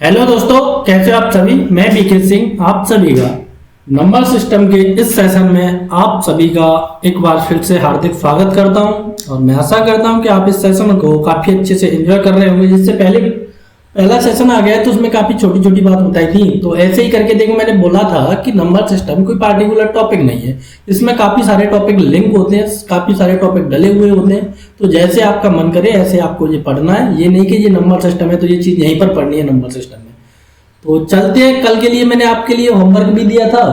Hello दोस्तों, कैसे हो आप सभी। मैं बीके सिंह आप सभी का नंबर सिस्टम के इस सेशन में आप सभी का एक बार फिर से हार्दिक स्वागत करता हूं और मैं आशा करता हूं कि आप इस सेशन को काफी अच्छे से एंजॉय कर रहे होंगे। जिससे पहला सेशन आ गया तो उसमें काफी छोटी छोटी बात बताई थी, तो ऐसे ही करके देखो मैंने बोला था कि नंबर सिस्टम कोई पार्टिकुलर टॉपिक नहीं है, इसमें काफी सारे टॉपिक लिंक होते हैं, काफी सारे टॉपिक डले हुए होते हैं। तो जैसे आपका मन करे ऐसे आपको ये पढ़ना है, ये नहीं कि ये नंबर सिस्टम है तो ये चीज यहीं पर पढ़नी है नंबर सिस्टम में। तो चलते हैं, कल के लिए मैंने आपके लिए होमवर्क भी दिया था,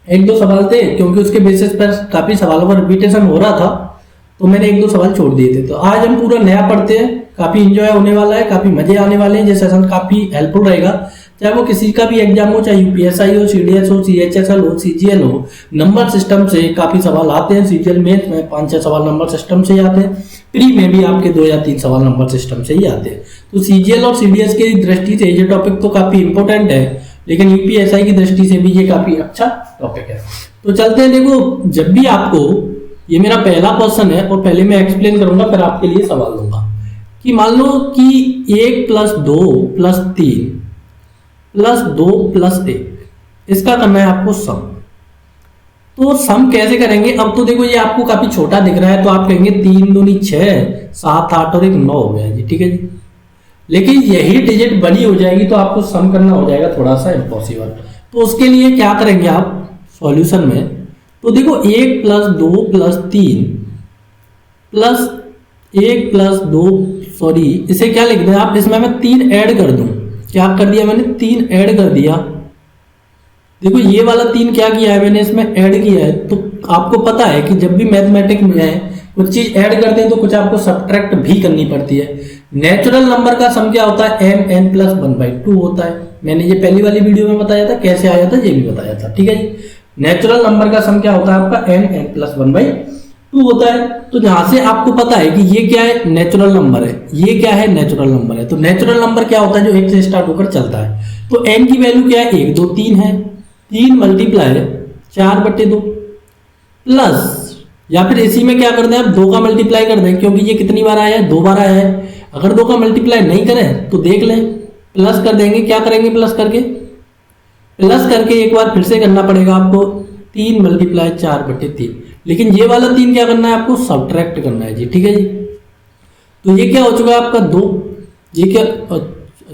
एक दो सवाल थे क्योंकि उसके बेसिस पर काफी सवालों पर रिपीटेशन हो रहा था तो मैंने एक दो सवाल छोड़ दिए थे। तो आज हम पूरा नया पढ़ते हैं, काफी इंजॉय होने वाला है, काफी मजे आने वाले हैं। ये सेशन काफी हेल्पफुल रहेगा, चाहे वो किसी का भी एग्जाम हो, चाहे यूपीएसआई हो, सीडीएस हो, सीएचएसएल हो, सीजीएल हो, नंबर सिस्टम से काफी सवाल आते हैं। सीजीएल में 5-6 सवाल नंबर सिस्टम से ही आते हैं, प्री में भी आपके 2 या 3 सवाल नंबर सिस्टम से ही आते हैं। तो सीजीएल और सीडीएस की दृष्टि से ये टॉपिक तो काफी इंपॉर्टेंट है, लेकिन यूपीएसआई की दृष्टि से भी ये काफी अच्छा टॉपिक है। तो चलते हैं, देखो जब भी आपको, ये मेरा पहला क्वेश्चन है और पहले मैं एक्सप्लेन करूंगा फिर आपके लिए सवाल दूंगा कि मान लो कि 1 + 2 + 3 + 2 + 1 इसका करना है आपको सम। तो सम कैसे करेंगे। अब तो देखो ये आपको काफी छोटा दिख रहा है तो आप कहेंगे 3 दूनी 6, 7 8 और 1 9 हो गया जी, ठीक है जी। लेकिन यही डिजिट बड़ी हो जाएगी तो आपको सम करना हो जाएगा थोड़ा सा इम्पॉसिबल। तो उसके लिए क्या करेंगे आप सॉल्यूशन में, तो देखो 1 + 2 + 3 + 1 + 2, सॉरी इसे क्या लिख दें आप, इसमें मैं 3 ऐड कर दूं। क्या कर दिया मैंने, 3 ऐड कर दिया। देखो ये वाला 3 क्या किया है मैंने, इसमें ऐड किया है। तो आपको पता है कि जब भी मैथमेटिक्स में कुछ चीज ऐड करते हैं तो कुछ आपको सब्ट्रैक्ट भी करनी पड़ती है। नेचुरल नंबर का सम क्या होता है, n + 1/2 होता है। मैंने ये पहली वाली वीडियो में बताया था, कैसे आया था ये भी बताया था, ठीक है जी। नेचुरल नंबर का सम क्या होता है आपका, n + 1/2 होता है। तो जहां से आपको पता है कि ये क्या है, नेचुरल नंबर है, ये क्या है, नेचुरल नंबर है। तो नेचुरल नंबर क्या होता है, जो 1 से स्टार्ट होकर चलता है। तो n की वैल्यू क्या है, 1 2 3 है, 3 × 4/2 प्लस, या फिर इसी में क्या कर दें आप 2 का मल्टीप्लाई कर दें, क्योंकि ये कितनी बार आया है, 2 बार आया है। अगर 2 का मल्टीप्लाई नहीं करें तो देख लें, प्लस कर देंगे। क्या करेंगे, प्लस करके एक बार फिर से करना पड़ेगा आपको, 3 × 4/3। लेकिन ये वाला 3 क्या करना है आपको, सब्ट्रैक्ट करना है जी, ठीक है जी। तो ये क्या हो चुका आपका 2, ये क्या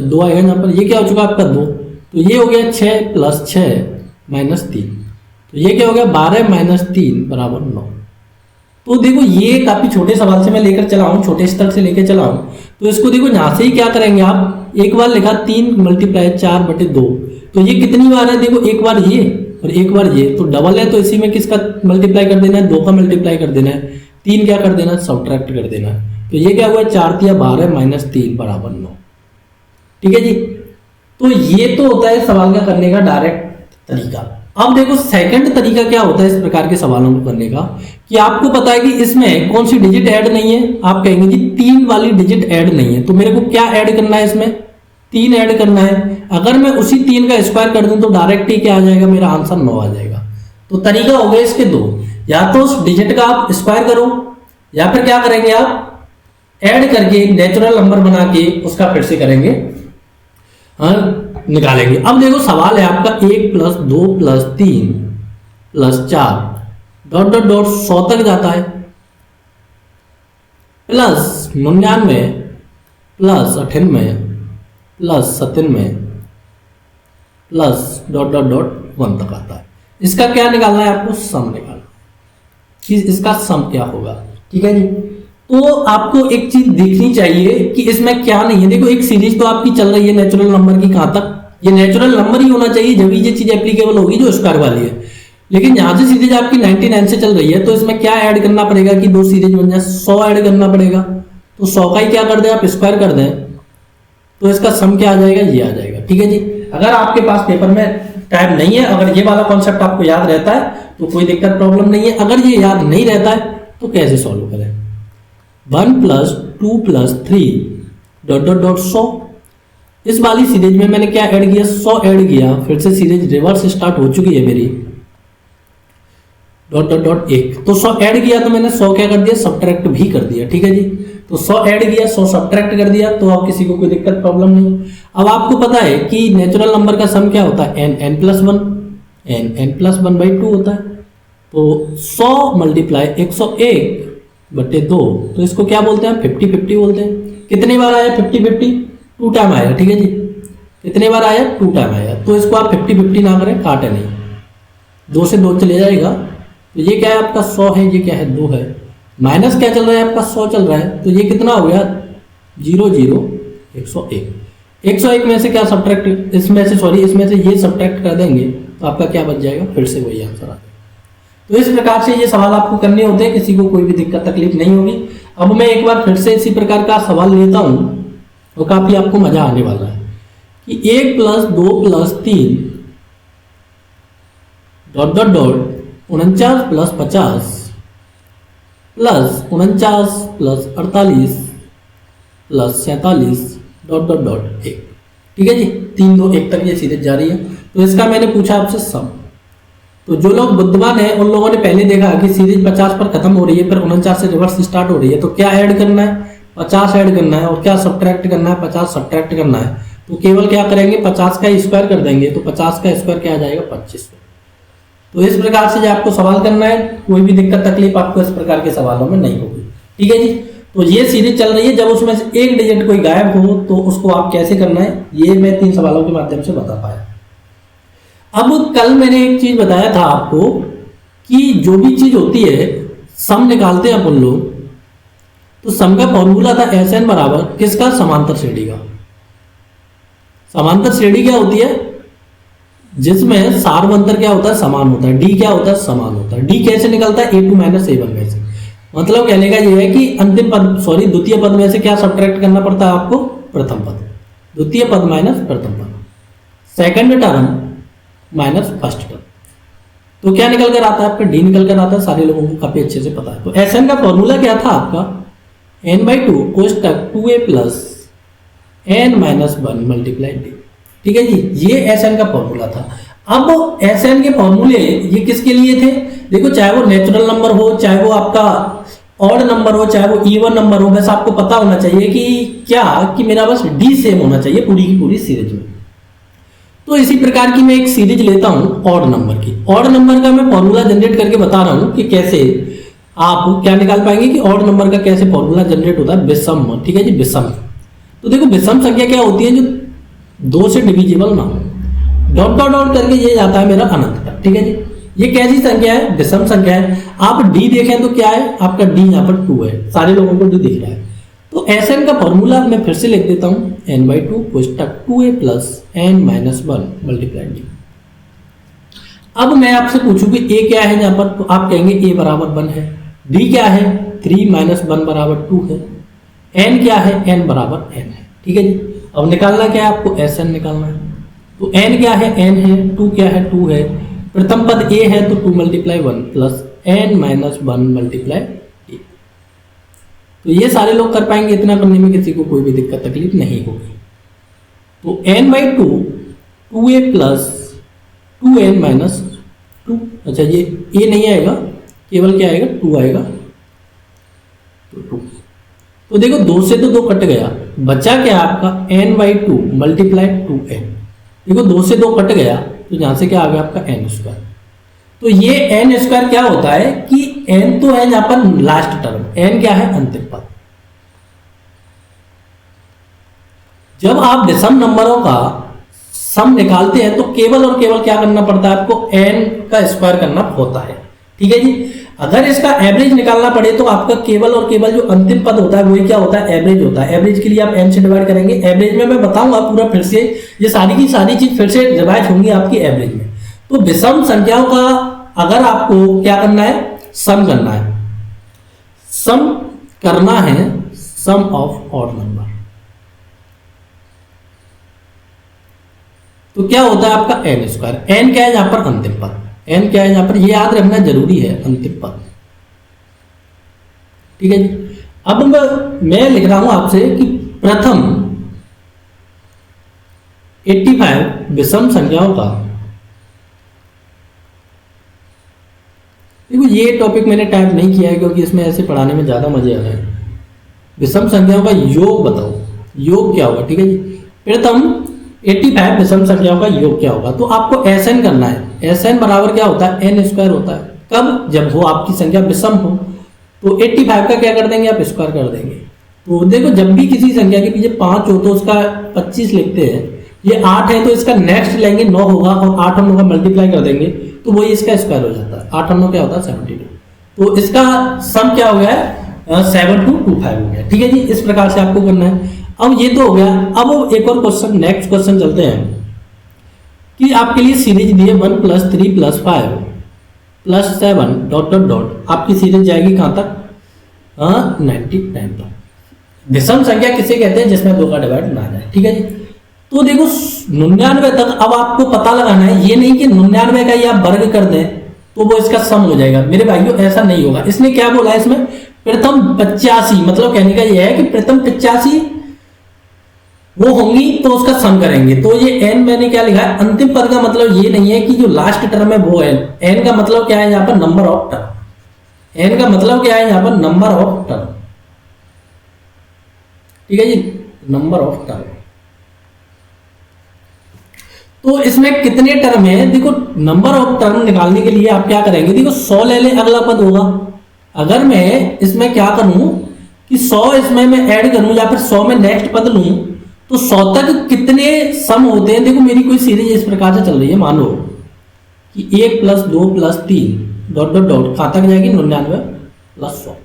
2 आएगा यहाँ पर, ये क्या हो चुका आपका 2। तो ये हो गया 6 + 6 - 3, तो ये क्या हो गया 12 - 3 = 9। तो देखो ये काफी छोटे सवाल से मैं लेकर चला हूँ, छोटे स्तर से लेकर चला हूँ। तो इसको देखो यहाँ से ही क्या करेंगे आप, एक बार लिखा 3 × 4/2, तो ये कितनी बार है, देखो एक बार ये और एक बार ये, तो डबल है। तो इसी में किसका मल्टीप्लाई कर देना है, 2 का मल्टीप्लाई कर देना है, 3 क्या कर देना है, सब्ट्रैक्ट कर देना है। तो ये क्या हुआ, 4 × 12 - 3 = 9, ठीक है जी। तो ये तो होता है सवाल का करने का डायरेक्ट तरीका। अब देखो सेकंड तरीका क्या होता है इस प्रकार के सवालों को करने का, कि आपको पता है कि इसमें कौन सी डिजिट ऐड नहीं है। आप कहेंगे जी 3 वाली डिजिट ऐड नहीं है, तो मेरे को क्या ऐड करना है, इसमें 3 ऐड करना है। अगर मैं उसी 3 का स्क्वायर कर दूं तो डायरेक्ट ही क्या आ जाएगा, मेरा आंसर 9 आ जाएगा। तो तरीका हो गया इसके 2, या तो उस डिजिट का आप स्क्वायर करो, या फिर क्या करेंगे आप ऐड करके नेचुरल नंबर बना के उसका फिर से करेंगे, निकालेंगे। अब देखो सवाल है आपका 1 + 2 + 3 + 4 ... 100 तक जाता है, प्लस 99 प्लस 98 प्लस 97 प्लस ... 1 तक आता है। इसका क्या निकालना है आपको, सम निकालना कि इसका सम क्या होगा, ठीक है जी। तो आपको एक चीज देखनी चाहिए कि इसमें क्या नहीं है। देखो एक सीरीज तो आपकी चल रही है नेचुरल नंबर की, कहां तक, ये नेचुरल नंबर ही होना चाहिए जब ये चीज एप्लीकेबल होगी जो स्क्वायर वाली है। लेकिन यहां से सीरीज आपकी 99 से चल रही है, तो इसमें क्या ऐड करना पड़ेगा कि 2 सीरीज बन जाए, 100 ऐड करना पड़ेगा। तो 100 का ही क्या कर दें आप, स्क्वायर कर दें, तो इसका सम क्या आ जाएगा, ये आ जाएगा, ठीक है जी। अगर आपके पास पेपर में टाइम नहीं है, अगर ये वाला कॉन्सेप्ट आपको याद रहता है तो कोई दिक्कत प्रॉब्लम नहीं है। अगर ये याद नहीं रहता है तो कैसे सॉल्व करें, 1 + 2 + 3 ... 100। इस वाली सीरीज में मैंने क्या ऐड किया, 100 ऐड किया, फिर से सीरीज रिवर्स स्टार्ट हो चुकी है मेरी, ... 1। तो 100 ऐड किया तो मैंने 100 क्या कर दिया, सब्ट्रैक्ट भी कर दिया, ठीक है जी। तो 100 ऐड किया, 100 सब्ट्रैक्ट कर दिया, तो अब किसी को कोई दिक्कत प्रॉब्लम नहीं। अब आपको पता है कि नेचुरल नंबर का सम क्या होता है, n plus one, n plus one by two होता है। तो 100 मल्टीप्लाई 101/2, तो इसको क्या बोलते हैं, 50-50 बोलते हैं। कितने बार आया 50-50? 2 टाइम आया, ठीक है जी। कितने बार आया? 2 टाइम आया। तो इसको आप 50-50 ना करें, काटे नहीं, 2 से 2 चले जाएगा। तो ये क्या है आपका 100 है, ये क्या है 2 है। माइनस क्या चल रहा है आपका 100 चल रहा है, तो ये कितना हो गया 0 0 101। 101 में से क्या सब्ट्रैक्ट, इसमें से ये सब्ट्रैक्ट कर देंगे तो आपका क्या बच जाएगा, फिर से वही आंसर आ जाएगा। तो इस प्रकार से ये सवाल आपको करने होते हैं, किसी को कोई भी दिक्कत तकलीफ नहीं होगी। अब मैं एक बार फिर से इसी प्रकार का सवाल लेता हूं और काफी आपको मजा आने वाला है कि 1 + 2 + 3 dot dot dot 49 + 50 plus 49 + 48 + 47 dot dot dot 1। ठीक है जी, 3 2 1 तक ये सीरीज जा रही है। तो इसका मैंने पूछा आपसे सम। तो जो लोग बुद्धिमान है उन लोगों ने पहले देखा कि सीरीज 50 पर खत्म हो रही है, फिर 49 से रिवर्स स्टार्ट हो रही है, तो क्या ऐड करना है, 50 ऐड करना है, और क्या सब्ट्रैक्ट करना है, 50 सब्ट्रैक्ट करना है। तो केवल क्या करेंगे, 50 का स्क्वायर कर देंगे, तो 50 का स्क्वायर क्या आ जाएगा, 25। तो इस प्रकार से जो आपको सवाल करना है, कोई भी दिक्कत तकलीफ आपको इस प्रकार के सवालों में नहीं होगी। ठीक है जी, तो ये सीरीज चल रही है। जब उसमें से एक डिजिट कोई गायब हो तो उसको आप कैसे करना है, ये मैं 3 सवालों के माध्यम से बता पाया। अब कल मैंने एक चीज बताया था आपको कि जो भी चीज होती है, सम निकालते हैं अपन लोग, तो सम का फॉर्मूला था SN बराबर किसका, समांतर श्रेणी का। समांतर श्रेणी क्या होती है, जिसमें सार्वंतर क्या होता है, समान होता है। डी क्या होता है, समान होता है। डी कैसे निकलता है, A2 - A1 में से। मतलब कहने का ये है कि अंतिम पद द्वितीय पद में से क्या सब्ट्रैक्ट करना पड़ता है आपको, प्रथम पद। द्वितीय पद माइनस प्रथम पद, second term minus first term. तो क्या निकल कर आता है आपका, डी निकल कर आता है। सारे लोगों को काफी अच्छे से पता है। तो SN का फॉर्मूला क्या था आपका, n/2 कोष्टक 2a + n - 1 multiply D. ठीक है जी, ये SN का फॉर्मूला था। अब SN के फॉर्मूले ये किसके लिए थे, देखो, चाहे वो नेचुरल नंबर हो, चाहे वो आपका ऑड नंबर हो, चाहे वो इवन नंबर हो, बस आपको पता होना चाहिए कि क्या, कि मेरा बस डी सेम होना चाहिए पूरी की पूरी सीरीज में। तो इसी प्रकार की मैं एक सीरीज लेता हूं ऑड नंबर की। ऑड नंबर का मैं फॉर्मूला जनरेट करके बता रहा हूं कि कैसे आप क्या निकाल पाएंगे कि ऑड नंबर का कैसे फॉर्मूला जनरेट होता है, विषम। ठीक है जी, विषम। तो देखो, विषम संख्या क्या होती है, जो 2 से डिविजिबल ना हो। डॉट डॉट डॉट करके ये जाता है मेरा अनंत तक। ठीक है जी, ये कैसी संख्या है, विषम संख्या है। आप डी देखें तो क्या है आपका, डी यहाँ पर 2 है, सारे लोगों को डी दिख रहा है। तो SN का फॉर्मूला मैं फिर से लिख देता हूं, n/2 कोष्टक 2a + n - 1 multiply D. अब मैं आपसे पूछूं कि a क्या है यहाँ पर, तो आप कहेंगे a = 1 है। d क्या है, 3 - 1 = 2 है। n क्या है, n = n है। ठीक है जी, अब निकालना क्या है आपको, SN निकालना है। तो n क्या है, n है। 2 क्या है, 2 है। प्रथम पद a है, तो 2 × 1 + n - 1 मल्टीप्लाई d। तो ये सारे लोग कर पाएंगे, इतना करने में किसी को कोई भी दिक्कत तकलीफ नहीं होगी। तो n/2 2a + 2n - 2, अच्छा ये a नहीं आएगा, केवल क्या आएगा, 2 आएगा। तो 2, तो देखो 2 से तो 2 कट गया, बचा क्या आपका n/2 मल्टीप्लाई 2n। देखो 2 से 2 कट गया, तो यहां से क्या आ गया आपका n²। तो ये n² क्या होता है कि n तो है यहां पर लास्ट टर्म, n क्या है, अंतिम पद। जब आप विषम नंबरों का सम निकालते हैं तो केवल और केवल क्या करना पड़ता है आपको, n का स्क्वायर करना होता है। ठीक है जी, अगर इसका एवरेज निकालना पड़े तो आपका केवल और केवल जो अंतिम पद होता है वही क्या होता है, एवरेज होता है। एवरेज के लिए आप n से डिवाइड करेंगे। एवरेज में मैं बताऊंगा पूरा फिर से, ये सारी की सारी चीज फिर से रिवाइज होंगी आपकी एवरेज में। तो विषम संख्याओं का अगर आपको क्या करना है, सम करना है, सम करना है, सम ऑफ ऑड नंबर, तो क्या होता है आपका n²। n क्या है यहां पर, अंतिम पद। n क्या है यहां पर, ये याद रखना जरूरी है, अंतिम पद। ठीक है जी, अब मैं लिख रहा हूं आपसे कि प्रथम 85 विषम संख्याओं का, देखो ये टॉपिक मैंने टाइप नहीं किया है क्योंकि इसमें ऐसे पढ़ाने में ज्यादा मजे आ रहे हैं। विषम संख्याओं का योग बताओ, योग क्या होगा, ठीक है जी। प्रथम 85 विषम संख्याओं का योग क्या होगा, तो आपको SN करना है। SN बराबर क्या होता है, n स्क्वायर होता है। कब, जब वो आपकी संख्या विषम हो। तो 85 का क्या कर देंगे आप, स्क्वायर कर देंगे। तो देखो जब भी किसी संख्या के पीछे 5 हो तो उसका 25 लिखते हैं। ये 8 है तो इसका नेक्स्ट लेंगे 9 होगा, और 8 हम लोग का मल्टीप्लाई कर देंगे तो वही इसका स्क्वायर हो जाता है। 8 हम लोग क्या होता है 72। तो इसका सम क्या हो गया है 7225 हो गया, ठीक है जी। इस प्रकार से आपको करना है। अब ये तो हो गया। अब एक और क्वेश्चन, नेक्स्ट क्वेश्चन चलते हैं कि आपके लिए सीरीज दी है 1 + 3 + 5 + 7 डॉट डॉट डॉट। आपकी सीरीज जाएगी कहां तक, 99 तक। विषम संख्या किसे कहते हैं, जिसमें 2 का डिवाइड ना जाए, ठीक है जी। तो देखो 99 तक अब आपको पता लगाना है। ये नहीं कि 99 का ही आप वर्ग कर दें तो वो इसका सम हो जाएगा, मेरे भाइयों ऐसा नहीं होगा। इसने क्या बोला है इसमें, प्रथम 85, मतलब कहने का यह है कि प्रथम 85 वो होंगी तो उसका सम करेंगे। तो ये n मैंने क्या लिखा है, अंतिम पद का मतलब ये नहीं है कि जो लास्ट टर्म है वो n का मतलब क्या है यहाँ पर, नंबर ऑफ टर्म। n का मतलब क्या है यहाँ पर, नंबर ऑफ टर्म, ठीक है जी, नंबर ऑफ टर्म। तो इसमें कितने टर्म है, देखो नंबर ऑफ टर्म निकालने के लिए आप क्या करेंगे, देखो 100 ले ले, अगला पद होगा। अगर मैं इसमें क्या करूं कि 100 इसमें मैं ऐड करूं या फिर 100 में नेक्स्ट पद लूं तो 100 तक कितने सम होते हैं। देखो मेरी कोई सीरीज इस प्रकार से चल रही है, मानो कि 1 + 2 + 3 डॉट डॉट डॉट कहां तक जाएगी, 99 + 100,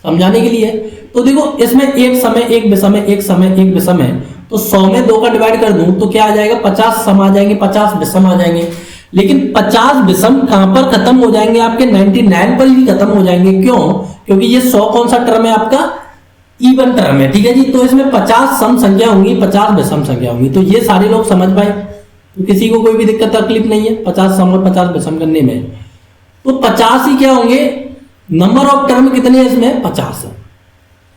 समझाने के लिए। तो देखो इसमें एक समय एक विषम है, एक समय एक विषम है, तो 100 में 2 का डिवाइड कर दूं तो क्या आ जाएगा, 50 सम आ जाएंगे, 50 विषम आ जाएंगे। लेकिन 50 विषम कहां पर खत्म हो जाएंगे, आपके 99 पर ही खत्म हो जाएंगे। क्यों, क्योंकि ये 100 कौन सा टर्म है, आपका इवन टर्म है, ठीक है जी। तो इसमें 50 सम संख्या होंगी, 50 विषम संख्या होंगी। तो ये सारे लोग समझ पाए, तो किसी को कोई भी दिक्कत तकलीफ नहीं है 50 सम और 50 विषम करने में। तो 50 ही क्या होंगे, नंबर ऑफ टर्म कितने हैं इसमें, 50 है।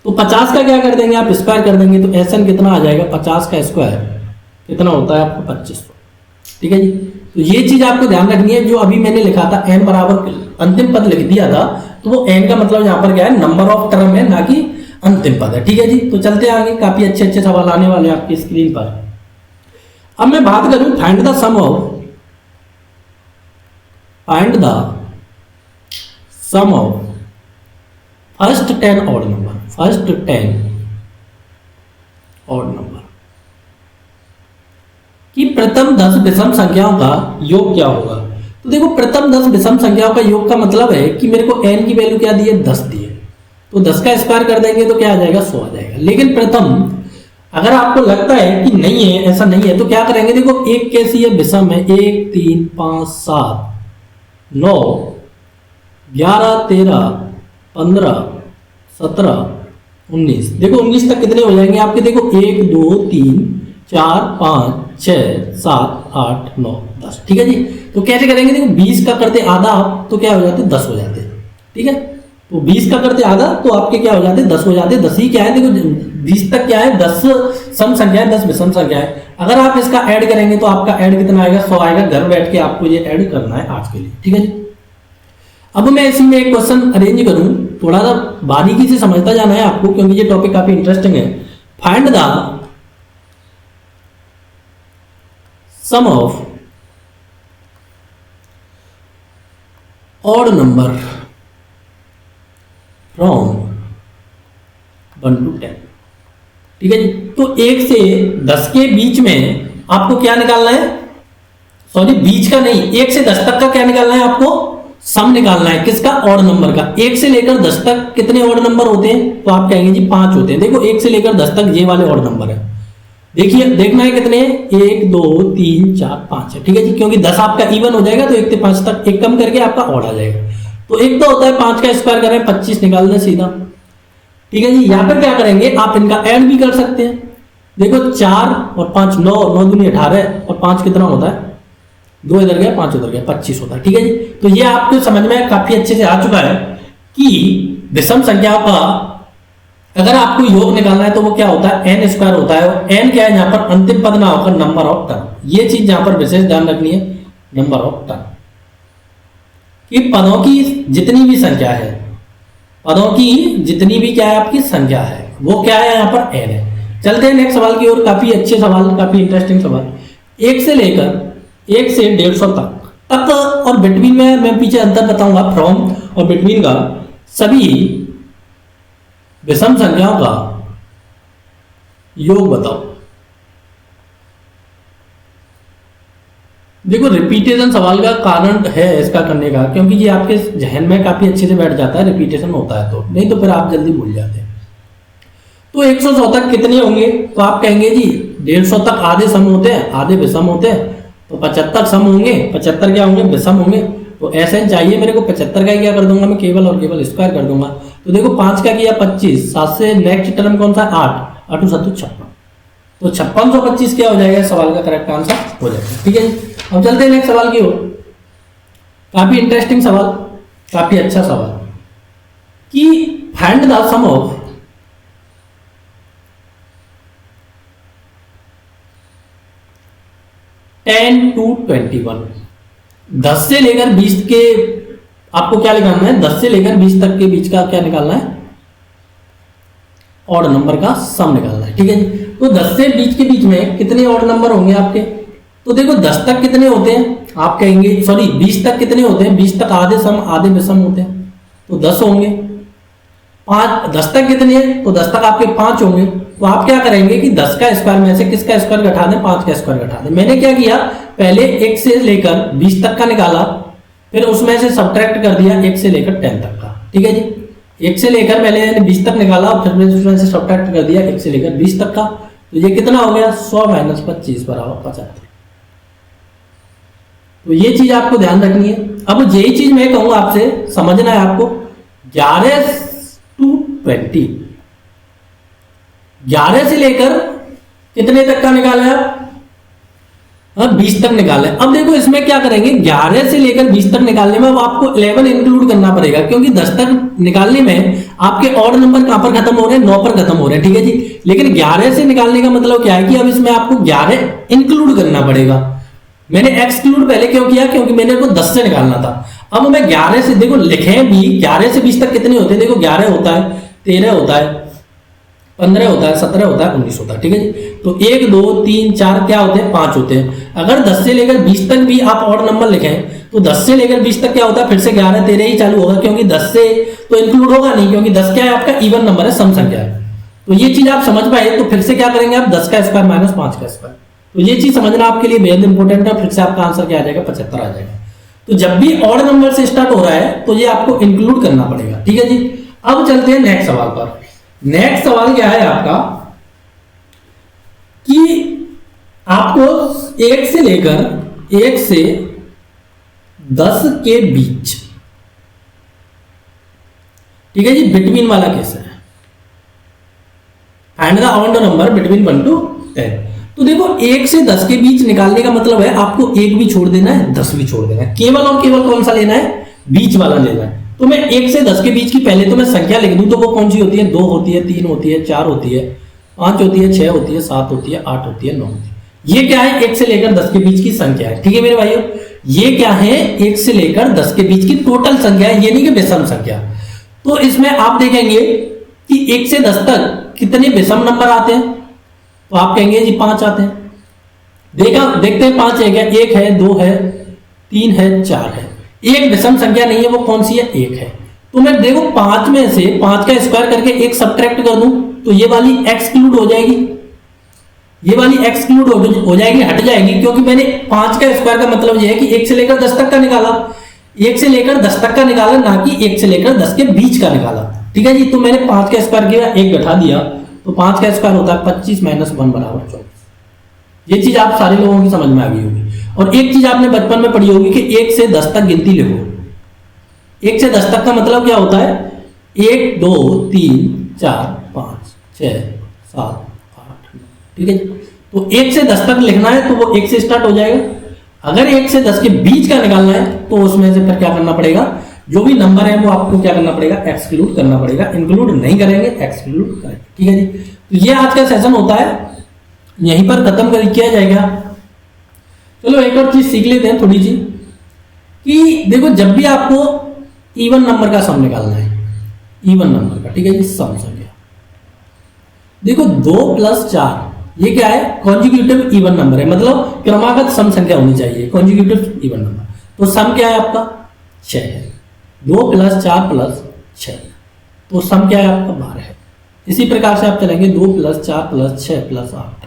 तो 50 का क्या कर देंगे आप, स्क्वायर कर देंगे। तो SN कितना आ जाएगा, 50 का स्क्वायर कितना होता है आपको 2500, ठीक है जी। तो ये चीज आपको ध्यान रखनी है। जो अभी मैंने लिखा था n बराबर अंतिम पद लिख दिया था, तो वो n का मतलब यहाँ पर क्या है, नंबर ऑफ टर्म है, ना कि अंतिम पद है, ठीक है जी। तो चलते आगे, काफी अच्छे अच्छे सवाल आने वाले हैं आपकी स्क्रीन पर। अब मैं बात करूं find the sum of, find the sum of first 10 odd number, first 10 odd number कि प्रथम 10 विषम संख्याओं का योग क्या होगा। तो देखो प्रथम 10 विषम संख्याओं का योग का मतलब है कि मेरे को n की वैल्यू क्या दी है, 10 दी है, तो 10 का स्क्वायर कर देंगे तो क्या आ जाएगा, 100 आ जाएगा। लेकिन प्रथम अगर आपको लगता है कि नहीं है, ऐसा नहीं है, तो क्या करेंगे, देखो एक कैसी है, विषम है, 1 3 5 7 9 11 13 15 17 19। देखो 19 तक कितने हो जाएंगे आपके, देखो 1 2 3 4 5 6 7 8 9 10, ठीक है जी। तो कैसे करेंगे, देखो 20 का करते आधा आप तो क्या हो जाते, 10 हो जाते, ठीक है। तो 20 का करते आधा तो आपके क्या हो जाते, 10 हो जाते। 10 ही क्या है, देखो 20 तक क्या है, 10 सम संख्या है, 10 विषम संख्या है। अगर आप इसका ऐड करेंगे तो आपका ऐड कितना आएगा, 100 आएगा। घर बैठ के आपको ये ऐड करना है आज के लिए, ठीक है जी। अब मैं इसी में एक क्वेश्चन अरेंज करूं, थोड़ा सा बारीकी से समझता जाना है आपको, क्योंकि ये टॉपिक काफी इंटरेस्टिंग है। Find the sum of odd number from 1 to 10, ठीक है जी। तो 1 से 10 के बीच में आपको क्या निकालना है, सॉरी बीच का नहीं, 1 से 10 तक का क्या निकालना है, आपको सम निकालना है। किसका, ऑड नंबर का। 1 से लेकर 10 तक कितने ऑड नंबर होते हैं, तो आप कहेंगे जी 5 होते हैं। देखो 1 से लेकर 10 तक ये वाले ऑड नंबर है, देखिए देखना है कितने, 1 2 3 4 5 है, ठीक है जी। क्योंकि 10 आपका इवन हो जाएगा तो 1 से 5 तक एक कम करके आपका ऑड आ जाएगा। तो एक तो होता है 5 का स्क्वायर करें, 25 निकाल दें सीधा, ठीक है जी। यहाँ पर क्या करेंगे, आप इनका ऐड भी कर सकते हैं। देखो 4 और 5 9, 9 दूनी 18 और 5 कितना होता है, 2 इधर गया 5 उधर गया, 25 होता है, ठीक है जी। तो ये आपको समझ में काफी अच्छे से आ चुका है कि विषम संख्याओं का अगर आपको योग निकालना है तो वो क्या होता है, n स्क्वायर होता है। और n क्या है, यहाँ पर अंतिम पद ना होकर नंबर ऑफ टर्म। ये चीज यहाँ पर विशेष ध्यान रखनी है, नंबर ऑफ टर्म कि पदों की जितनी भी संख्या है, पदों की जितनी भी क्या है आपकी संख्या है, वो क्या है यहाँ पर n है। चलते हैं नेक्स्ट सवाल की ओर। काफी अच्छे सवाल, काफी इंटरेस्टिंग सवाल। 1 से लेकर 1 से 150 तक और बिटवीन में मैं पीछे अंतर बताऊंगा, फ्रॉम और बिटवीन का सभी विषम संख्याओं का योग बताओ। देखो रिपीटेशन सवाल का कारण है इसका करने का, क्योंकि ये आपके जहन में काफी अच्छे से बैठ जाता है, रिपीटेशन होता है तो, नहीं तो फिर आप जल्दी भूल जाते हैं। तो 100 तक कितने होंगे, तो आप कहेंगे जी 150 तक आधे सम होते हैं, आधे विषम होते हैं, तो 75 सम होंगे, 75 क्या होंगे, विषम होंगे। तो ऐसा चाहिए मेरे को 75 का क्या कर दूंगा मैं, केवल और केवल स्क्वायर कर दूंगा। तो देखो 5 का किया 25, 7 से नेक्स्ट टर्म कौन सा 8, 8 7 56, तो 5625 क्या हो जाएगा, सवाल का करेक्ट आंसर हो जाएगा। ठीक है जी, अब चलते हैं नेक्स्ट सवाल की ओर। काफी इंटरेस्टिंग सवाल, काफी अच्छा सवाल कि find the sum of ten to 21। 10 से लेकर 20 के आपको क्या निकालना है, 10 से लेकर 20 तक के बीच का क्या निकालना है, ऑड नंबर का सम निकालना है। ठीक है जी, तो 10 से 20 के बीच में कितने ऑड नंबर होंगे आपके, तो देखो 10 तक कितने होते हैं, आप कहेंगे सॉरी 20 तक कितने होते हैं, 20 तक आधे सम आधे विषम होते हैं, तो 10 होंगे। 10 तक कितने हैं, तो 10 तक आपके 5 होंगे। तो आप क्या करेंगे कि 10 का स्क्वायर में से किसका स्क्वायर घटा दें, 5 का स्क्वायर घटा दें। मैंने क्या किया, पहले 1 से लेकर 20 तक का निकाला, फिर उसमें से सब्ट्रैक्ट कर दिया 1 से लेकर 10 तक का। ठीक है जी, 1 से लेकर पहले 20 तक निकाला और फिर उसमें से सब्ट्रैक्ट कर दिया 1 से लेकर 20 तक का। तो ये कितना हो गया, 100 - 25 बराबर 75। तो ये चीज आपको ध्यान रखनी है। अब यही चीज मैं कहूंगा आपसे, समझना है आपको। 11 to 20, 11 से लेकर कितने तक का निकाला है, 20 तक निकाला है। अब देखो इसमें क्या करेंगे, 11 से लेकर 20 तक निकालने में अब आपको 11 इंक्लूड करना पड़ेगा, क्योंकि 10 तक निकालने में आपके ऑड नंबर कहां पर खत्म हो रहे हैं, 9 पर खत्म हो रहे हैं। ठीक है जी, लेकिन 11 से निकालने का मतलब क्या है कि अब इसमें आपको 11 इंक्लूड करना पड़ेगा। मैंने एक्सक्लूड पहले क्यों किया, क्योंकि मैंने को 10 से निकालना था। अब मैं 11 से, देखो लिखे भी 11 से 20 तक कितने होते हैं, देखो 11 होता है, 13 होता है, 15 होता है, 17 होता है, 19 होता है। ठीक है जी, तो 1 2 3 4 क्या होते हैं, 5 होते हैं। अगर 10 से लेकर 20 तक भी आप ऑड नंबर लिखें तो 10 से लेकर 20 तक क्या होता है, फिर से 11 13 ही चालू होगा, क्योंकि 10 से तो इंक्लूड होगा नहीं, क्योंकि 10 क्या है आपका इवन नंबर है, सम संख्या है। तो ये चीज आप समझ पाए, तो फिर से क्या करेंगे आप, 10 का स्क्वायर माइनस 5 का स्क्वायर। तो ये चीज समझना आपके लिए बेहद इंपॉर्टेंट है। फिर से आपका आंसर क्या आ जाएगा, 75 आ जाएगा। तो जब भी ऑड नंबर से स्टार्ट हो रहा है तो ये आपको इंक्लूड करना पड़ेगा। ठीक है जी, अब चलते हैं नेक्स्ट सवाल पर। नेक्स्ट सवाल क्या है आपका कि आपको 1 से लेकर 1 से 10 के बीच, ठीक है जी, बिटवीन वाला केस है। Find the odd number between 1 to 10। तो देखो 1 से 10 के बीच निकालने का मतलब है आपको 1 भी छोड़ देना है, 10 भी छोड़ देना है। केवल और केवल कौन सा लेना है, बीच वाला लेना है। तो मैं 1 से 10 के बीच की पहले तो मैं संख्या लिख दूं, तो वो कौन सी होती है, 2 होती है, 3 होती है, 4 होती है, 5 होती है, 6 होती है, 7 होती है, 8 होती है, 9 होती है। ये क्या है, 1 से लेकर 10 के बीच की संख्या है। ठीक है मेरे भाइयों, ये क्या है, 1 से लेकर 10 के बीच की टोटल संख्या है, ये नहीं कि विषम संख्या। तो इसमें आप देखेंगे कि 1 से 10 तक कितने विषम नंबर आते हैं, तो आप कहेंगे जी 5 आते हैं। देखते हैं 5 है क्या, 1 है, 2 है, 3 है, 4 है। एक विषम संख्या नहीं है, वो कौन सी है, 1 है। तो मैं देखो 5 में से 5 का स्क्वायर करके 1 सब्ट्रैक्ट कर दूं तो ये वाली एक्सक्लूड हो जाएगी, ये वाली एक्सक्लूड हो जाएगी, हट जाएगी, क्योंकि मैंने 5 का स्क्वायर का मतलब ये है कि 1 से लेकर 10 तक का निकाला, 1 से लेकर 10 तक का निकाला, ना कि 1 से लेकर 10 के बीच का निकाला। ठीक है जी, तो मैंने 5 का स्क्वायर किया, 1 घटा दिया, तो 5 का स्क्वायर होता है 25 - 1 बराबर 24। ये चीज आप सारे लोगों की समझ में आ गई होगी। और एक चीज आपने बचपन में पढ़ी होगी कि 1 से 10 तक गिनती लिखो। 1 से 10 तक का मतलब क्या होता है, 1 2 3 4 5 6 7 8 9। ठीक है, तो 1 से 10 तक लिखना है तो वो 1 से स्टार्ट हो जाएगा। अगर 1 से 10 के बीच का निकालना है तो उसमें से फिर क्या करना पड़ेगा, जो भी नंबर है वो आपको क्या करना पड़ेगा, एक्सक्लूड करना पड़ेगा। इंक्लूड नहीं करेंगे, एक्सक्लूड करेंगे। ठीक है जी, तो ये आज का सेशन होता है, यहीं पर खत्म कर किया जाएगा। चलो एक और चीज सीख लेते हैं थोड़ी सी, कि देखो जब भी आपको इवन नंबर का सम निकालना है, इवन नंबर का, ठीक है जी, सम संख्या, देखो 2 प्लस 4 ये क्या है, कॉन्जिक्यूटिव इवन नंबर है, मतलब क्रमागत सम संख्या होनी चाहिए, कॉन्जिक्यूटिव इवन नंबर। तो सम क्या है आपका 6 है, 2 प्लस 4 प्लस 6, तो सम क्या है आपका 12 है। इसी प्रकार से आप चलेंगे 2 प्लस 4 प्लस 6 प्लस 8,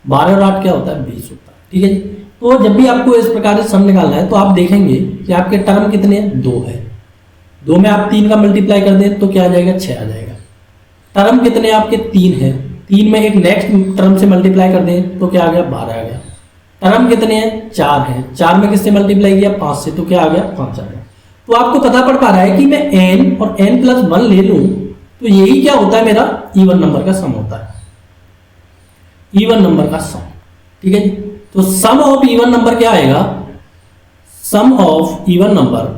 12 और 8 क्या होता है 20 होता है, ठीक है जी। तो जब भी आपको इस प्रकार से सम निकालना है तो आप देखेंगे कि आपके टर्म कितने हैं, 2 है, 2 में आप 3 का मल्टीप्लाई कर दें तो क्या आ जाएगा 6 आ जाएगा। टर्म कितने आपके 3 है, 3 में एक नेक्स्ट टर्म से मल्टीप्लाई कर दें तो क्या आ गया 12 आ गया। टर्म कितने हैं 4 है, 4 में किससे मल्टीप्लाई किया 5 से, तो क्या आ गया 5 आ गया। तो आपको पता पड़ पा रहा है कि मैं n और n+1 ले लूं तो यही क्या होता है मेरा इवन नंबर का सम होता है, इवन नंबर का सम, ठीक है जी। तो सम ऑफ इवन नंबर क्या आएगा, sum of even number,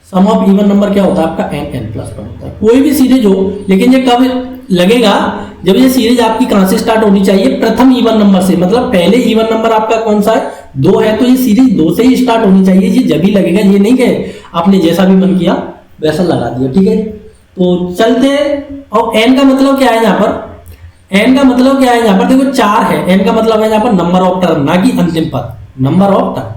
sum of even number क्या होता है आपका n+1 होता है। कोई भी सीरीज हो, लेकिन ये कब लगेगा, जब ये सीरीज आपकी कहां से स्टार्ट होनी चाहिए, प्रथम इवन नंबर से, मतलब पहले इवन नंबर आपका कौन सा है 2 है, तो ये सीरीज 2 से ही स्टार्ट होनी चाहिए, ये जब ही लगेगा, ये नहीं कि आपने जैसा भी मन किया वैसा लगा दिया, ठीक है। तो चलते हैं, और n का मतलब क्या है यहाँ पर, n का मतलब क्या है यहाँ पर, देखो 4 है, n का मतलब है यहाँ पर नंबर ऑफ टर्म, ना कि अंतिम पद, number of term,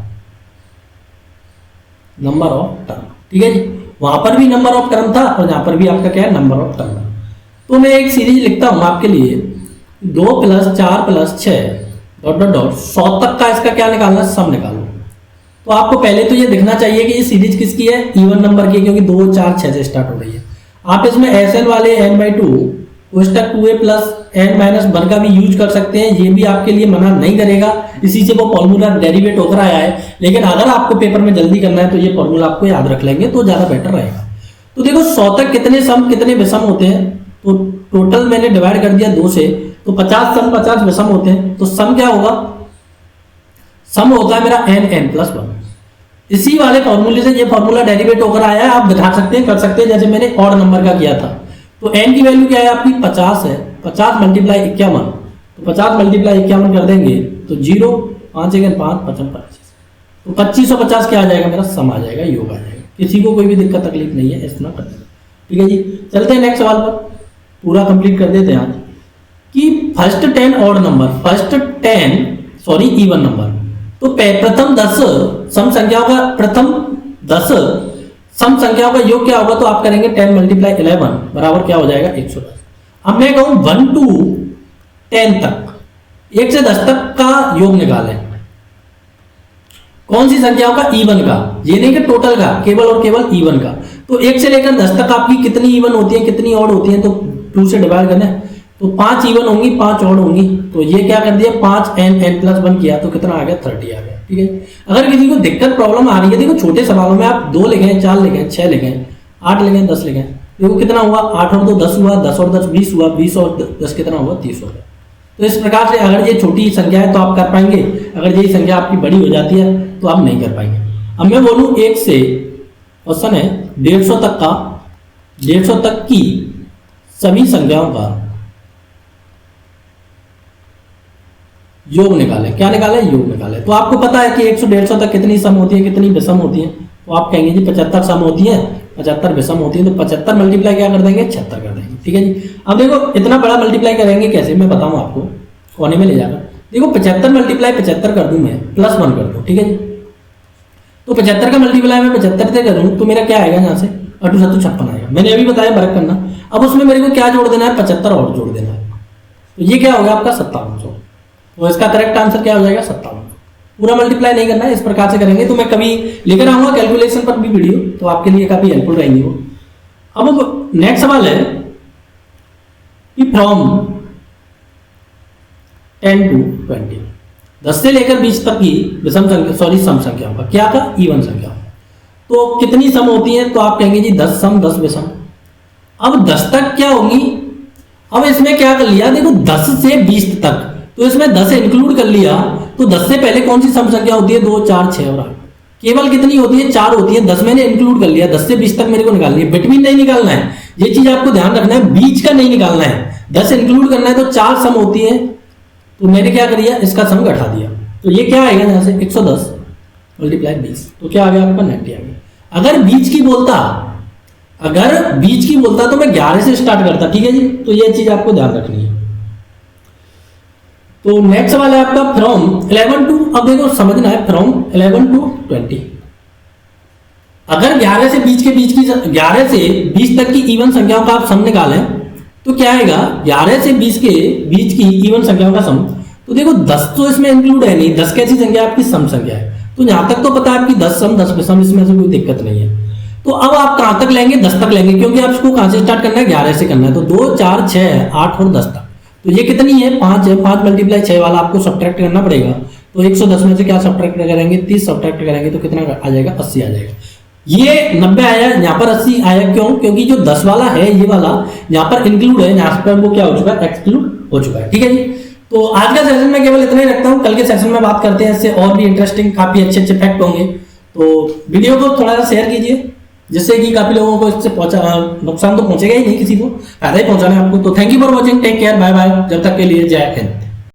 number of term, ठीक है जी। वहां पर भी नंबर ऑफ टर्म था और यहाँ पर भी आपका क्या है नंबर ऑफ टर्म। तो मैं एक सीरीज लिखता हूं आपके लिए, 2 plus 4 plus 6 dot dot dot 100 तक का इसका क्या निकालना है, सम निकालो। तो आपको पहले तो ये दिखना चाहिए कि ये सीरीज किसकी है, इवन नंबर की, क्योंकि 2 4 6 से स्टार्ट हो रही है। आप इसमें SL वाले n/2 कोष्टक 2a प्लस n-1 का भी यूज कर सकते हैं, ये भी आपके लिए मना नहीं करेगा, इसी से वो फॉर्मूला डेरिवेट होकर आया है। लेकिन अगर आपको पेपर में जल्दी करना है तो ये फॉर्मूला आपको याद रख लेंगे तो ज्यादा बेटर रहेगा। तो देखो 100 तक कितने सम कितने विषम होते हैं, तो टोटल मैंने डिवाइड कर दिया 2 से, तो 50 सम 50 विषम होते हैं, तो सम क्या होगा, सम होता है मेरा n+1। इसी वाले फॉर्मूले से ये फॉर्मूला डेरिवेट होकर आया है, आप दिखा सकते हैं, कर सकते हैं, जैसे मैंने ऑड नंबर का किया था। तो n की वैल्यू क्या है आपकी 50 है, 50 मल्टीप्लाई 51, तो 50 मल्टीप्लाई 51 कर देंगे तो 0, 5 1 5 55 25, तो 2550 क्या आ जाएगा मेरा सम आ जाएगा, योग आ जाएगा। किसी को कोई भी दिक्कत तकलीफ नहीं है इतना कर देना, ठीक है जी। चलते हैं नेक्स्ट सवाल पर, पूरा कंप्लीट कर देते हैं आज कि first 10 odd number, first 10 sorry even number, तो प्रथम 10 सम संख्याओं का, प्रथम 10 सम संख्याओं का योग क्या होगा, तो आप करेंगे 10 मल्टीप्लाई 11 बराबर क्या हो जाएगा 110। अब मैं कहूं 1 to 10 तक, 1 से 10 तक का योग निकालें, कौन सी संख्याओं का, इवन का, ये नहीं कि टोटल का, केवल और केवल इवन का। तो 1 से लेकर 10 तक आपकी कितनी इवन होती है, कितनी ऑड होती है, तो 2 से डिवाइड करना है, तो 5 इवन होंगी 5 ऑड होंगी, तो ये क्या कर दिया 5 n+1 किया तो कितना आ गया 30 आ गया, ठीक है। अगर किसी को दिक्कत प्रॉब्लम आ रही है, देखो छोटे सवालों में आप 2 लिखें, 4 लिखें, 6 लिखें, 8 लिखें, 10 लिखें, देखो कितना हुआ, 8 और 2 10 हुआ, 10 और 10 20 हुआ, 20 और 10 कितना हुआ 30 हो गया। तो इस प्रकार से अगर ये छोटी संख्या है तो आप कर पाएंगे, अगर ये संख्या आपकी बड़ी हो जाती है तो आप नहीं कर पाएंगे। अब मैं बोलूं 1 से क्वेश्चन है 150 तक का, 150 तक की सभी संख्याओं का योग निकाले, क्या निकाले, योग निकाले। तो आपको पता है कि 100 150 तक कितनी सम होती है, कितनी विषम होती है, तो आप कहेंगे जी 75 सम होती है, 75 विषम होती है, तो 75 मल्टीप्लाई क्या कर देंगे 76 कर देंगे, ठीक है जी। अब देखो इतना बड़ा मल्टीप्लाई करेंगे कैसे, मैं बताऊं आपको, कोने में ले जाकर देखो 75 मल्टीप्लाई 75 कर दूं मैं, +1 कर दूं, ठीक है जी। तो 75 का मल्टीप्लाई मैं 75 से करूं तो मेरा क्या आएगा, यहाँ से 8 7 56 आएगा, मैंने अभी बताया फर्क करना। अब उसमें मेरे को क्या जोड़ देना है, 75 और जोड़ देना है, तो ये क्या होगा आपका 5700। तो इसका करेक्ट आंसर क्या हो जाएगा 5700। पूरा मल्टीप्लाई नहीं करना है, इस प्रकार से करेंगे। तो मैं कभी लेकर आऊंगा कैलकुलेशन पर भी वीडियो, तो आपके लिए काफी हेल्पफुल रहेंगी वो। अब नेक्स्ट सवाल है कि फ्रॉम 10 to 20, 10 से लेकर 20 तक की विषम संख्या, सॉरी सम संख्याओं का क्या था, इवन संख्या, तो कितनी सम होती है, तो आप कहेंगे जी 10 सम 10 विषम। अब 10 तक क्या होंगी, अब इसमें क्या कर लिया, देखो 10 से 20 तक, तो इसमें 10 इंक्लूड कर लिया, तो 10 से पहले कौन सी सम संख्या होती है, 2 4 6 और 8, केवल कितनी होती है 4 होती है, 10 मैंने इंक्लूड कर लिया, 10 से 20 तक मेरे को निकालनी है, बिटवीन नहीं निकालना है, ये चीज आपको ध्यान रखना है, बीच का नहीं निकालना है, 10 इंक्लूड करना है, तो 4 सम होती है, तो मैंने क्या कर दिया, इसका सम घटा दिया, तो ये क्या आएगा यहाँ से 110 मल्टीप्लाई 20, तो क्या आ गया आपका 90 आ गया। अगर बीच की बोलता अगर बीच की बोलता तो मैं 11 से स्टार्ट करता, ठीक है जी। तो ये चीज आपको ध्यान रखनी है। तो नेक्स्ट सवाल है आपका फ्रॉम 11 टू, अब देखो समझना है, फ्रॉम 11 टू 20। अगर 11 से बीच की 11 से 20 तक की इवन संख्याओं का आप सम निकालें तो क्या आएगा, 11 से 20 के बीच की इवन संख्याओं का सम। तो देखो 10 तो इसमें इंक्लूड है नहीं, 10 कैसी संख्या है आपकी, सम संख्या है। तो यहां तक तो पता है आपकी 10 सम 10 विषम, इसमें से कोई दिक्कत नहीं है। तो अब आप कहां तक लेंगे, 10 तक लेंगे, क्योंकि आपको कहां से स्टार्ट करना है, 11 से करना है। तो 2 4 6 8 और 10 तक। तो ये कितनी है, 5 है। 5 मल्टीप्लाई 6 वाला आपको सब्ट्रैक्ट करना पड़ेगा। तो 110 में से क्या सब्ट्रैक्ट करेंगे, 30 सब्ट्रैक्ट करेंगे तो कितना आ जाएगा, 80 आ जाएगा। ये 90 आया, यहाँ पर 80 आया, क्यों, क्योंकि जो 10 वाला है ये वाला यहाँ पर इंक्लूड है, यहाँ पर वो क्या हो चुका है, एक्सक्लूड हो चुका है, ठीक है जी। तो आज का सेशन में केवल इतना ही रखता हूँ, कल के सेशन में बात करते हैं, इससे और भी इंटरेस्टिंग काफी अच्छे अच्छे फैक्ट होंगे। तो वीडियो को थोड़ा सा शेयर कीजिए, जिससे कि काफी लोगों को इससे नुकसान तो पहुंचेगा ही नहीं, किसी को फायदा ही पहुंचाना है आपको। तो thank you for watching, take care, bye bye, जब तक के लिए जय हिंद।